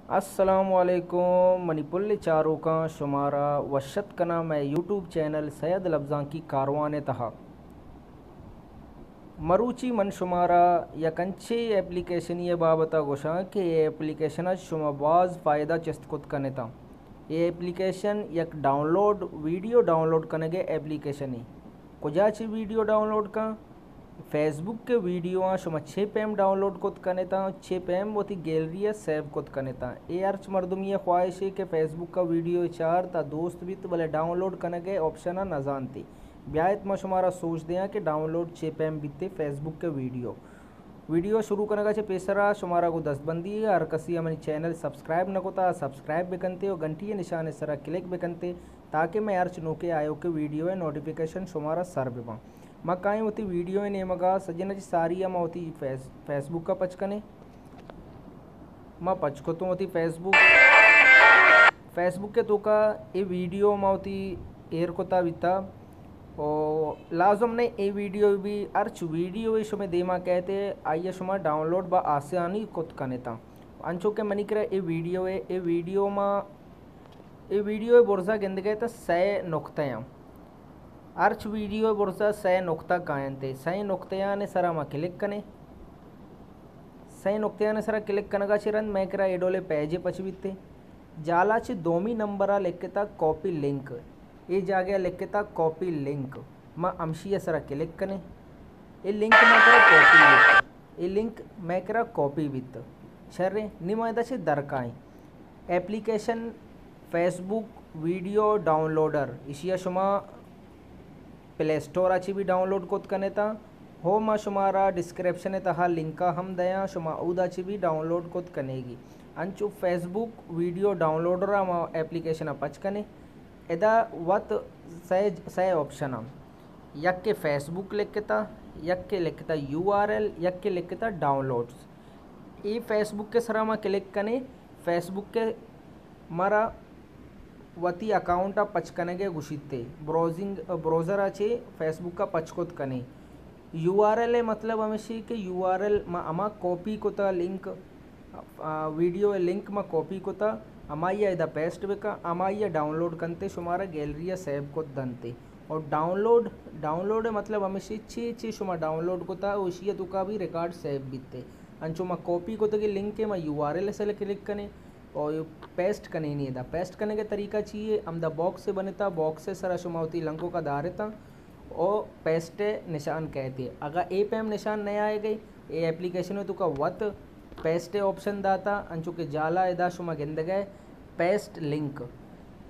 अस्सलामुअलैकुम मणिपुर चारों का शुमारा वशत कना मैं यूट्यूब चैनल सैयद लबजांकी कारवान तहा मरूची मन शुमारा या कंचे एप्लीकेशन ये बाबता गोशा कि ये एप्लीकेशन शुमा बाज फ़ायदा चस्त कुत कने था। ये एप्लीकेशन यक डाउनलोड वीडियो डाउनलोड करने के एप्लीकेशन ही कुजा ची वीडियो डाउनलोड का फेसबुक के वीडियो शुमा 6 पैम डाउनलोड कुत कने था 6 पैम वो थी गैलरी सेव कुत कने था। ए अर्च मर्दुम ये ख्वाहिश है कि फेसबुक का वीडियो चार ता दोस्त भी तो भले डाउनलोड करने के ऑप्शन न जानती ब्यात में शुमारा सोच दिया कि डाउनलोड 6 पैम बीते फेसबुक के वीडियो शुरू करने का पेसरा शुमारा को 10 बंदी हर कसी हमारी चैनल सब्सक्राइब न कोता सब्सक्राइब बेकनते और घंटी निशान इस तरह क्लिक बेकनते ताकि मैं अर्च नोके आयो के वीडियो है नोटिफिकेशन शुमारा सर बेबा मैं काई होती वीडियो है नेमगा सजन जी सारी हम होती फेसबुक का पचकने माँ पचको तो होती फेसबुक के तो का ये वीडियो में होती एयर कोता बिता और लाजम ने ए वीडियो भी अर्च वीडियो शुमे देमा कहते आइए शुमा डाउनलोड बा आसानी कुत कने था अंचो के मनी करे ए वीडियो है ए वीडियो बोरसा गेंद गए तो 100 नुक्ते अर्च वीडियो बोरसा 100 नुक्ता कायन थे 100 नुक्ते ने सरा मा क्लिक कने 100 नुक्ते ने सरा क्लिक कने का चिरन मैं करा एडोले पेजे पचविते जाला चे दोमी नंबरा लिखता कॉपी लिंक ये जागे लिखता कॉपी लिंक मैं अमशी सरा क्लिक कने ये लिंक मैं करा कॉपी ये लिंक मैं करा कॉपी वित्त शर्रे निमायदा से दरकाई एप्लीकेशन फेसबुक वीडियो डाउनलोडर इशिया शुमा प्ले स्टोर आची भी डाउनलोड कोत कने था हो मा शुमारा डिस्क्रिप्शन तहा लिंका हम दया शुमा उदाची भी डाउनलोड कोत कनेगी अंचु फेसबुक वीडियो डाउनलोडर मा एप्लीकेशन पच कने एदा वत सह ऑप्शन यक के फेसबुक लिखता यक के लिखता URL यक के लिखता डाउनलोड्स ये फेसबुक के सरा में क्लिक कने फेसबुक के मारा वती अकाउंट पचकने के गुशिते ब्राउज़र आचे फेसबुक का पचकोत कने URL है मतलब हमेशा के URL मा अमा कॉपी कोता लिंक वीडियो लिंक में कॉपी कोता अमाइया इधर पेस्ट बेका अमाइया डाउनलोड करते शुमारा गैलरी सेव को दनते और डाउनलोड मतलब हमेशा ची शुमा डाउनलोड कोता उसी तुका भी रिकॉर्ड सेव बीते अंचो मा कॉपी कोता की लिंक के मा URL से क्लिक कने और पेस्ट कने नहीं था पेस्ट करने के तरीका चाहिए हम द बॉक्स से बनेता बॉक्स से सरा शुमा होती लंकों का दारेता और पेस्ट निशान कहते अगर ए पे हम निशान नहीं आए गई ये एप्लीकेशन में तुका वत पेस्ट ऑप्शन दाता अंचु के जाला एदा शुमा गेंद गए पेस्ट लिंक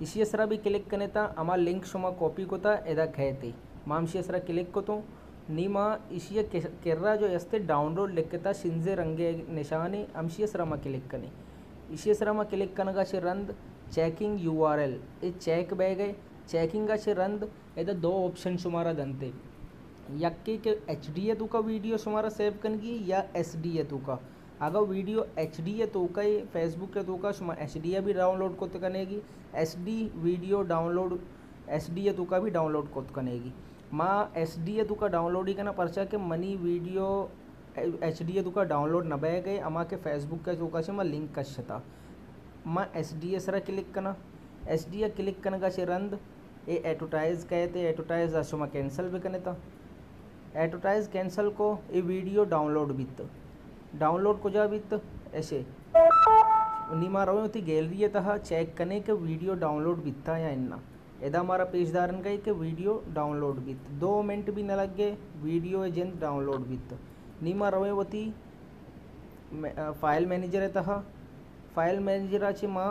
इसी सरा भी क्लिक कने था अमा लिंक शुमा कॉपी को था एदा कहते मामशी सरा क्लिक को तो नीमा इसी केर्रा जो यस्ते डाउनलोड लिखता शिंजे रंगे निशानी अमशी सरा मा क्लिक कने इसी सरा मा क्लिक करने का रंद चेकिंग URL ये चेक बह गए चेकिंग का रंद एदा 2 ऑप्शन शुमारा दनते यक्के के HD तू का वीडियो शुमारा सेव कनगी या SD तू का अगर वीडियो HD तो का फेसबुक के तो का शुमा HD भी डाउनलोड को कनेगी SD वीडियो डाउनलोड SD तो का भी डाउनलोड को कनेगी माँ SD तो का डाउनलोड ही करना पर्चा के मनी वीडियो HD तो का डाउनलोड न बह गए अमा के फेसबुक के तो का से मैं लिंक कशता माँ SD सरा क्लिक करना SD क्लिक करने का रंद ये एडवर्टाइज कहते एडवर्टाइज शुमा कैंसिल भी करने था एडवर्टाइज कैंसिल को ये वीडियो डाउनलोड बीत डाउनलोड को जा बीत ऐसे नीमा रहो होती गैलरी तहा चेक करने के वीडियो डाउनलोड बीतता या इन्ना एदा हमारा पेजदारन का कि वीडियो डाउनलोड बीत 2 मिनट भी न लग गए वीडियो एजेंट डाउनलोड बीत नीमा रवे वती फाइल मैनेजर है तहा फाइल मैनेजर आची माँ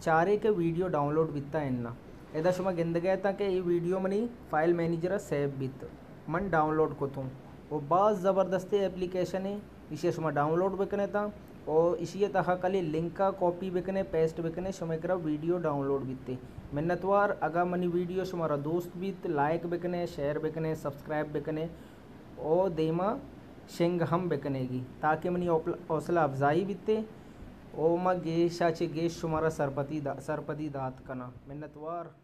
चारे के वीडियो डाउनलोड बीतता इन्ना एदा शुमा गेंद गया था कि ये video money file manager save बीत मन डाउनलोड को तुम वो बहुत ज़बरदस्ती एप्लीकेशन है इसे शुमा डाउनलोड बेकने था और इसी तहा कली लिंक का कॉपी बेकने पेस्ट बेकने शुमे करा वीडियो डाउनलोड बीते मिन्नतवार अगा मनी वीडियो शुमारा दोस्त बीत like bakanae share bakanae subscribe bakanae और देमा शेंग हम बेकनेगी ताकि मनी हौसला अफजाई बीते ओ मा गेश शुमारा सरपदी दात कना मिन्नतवार।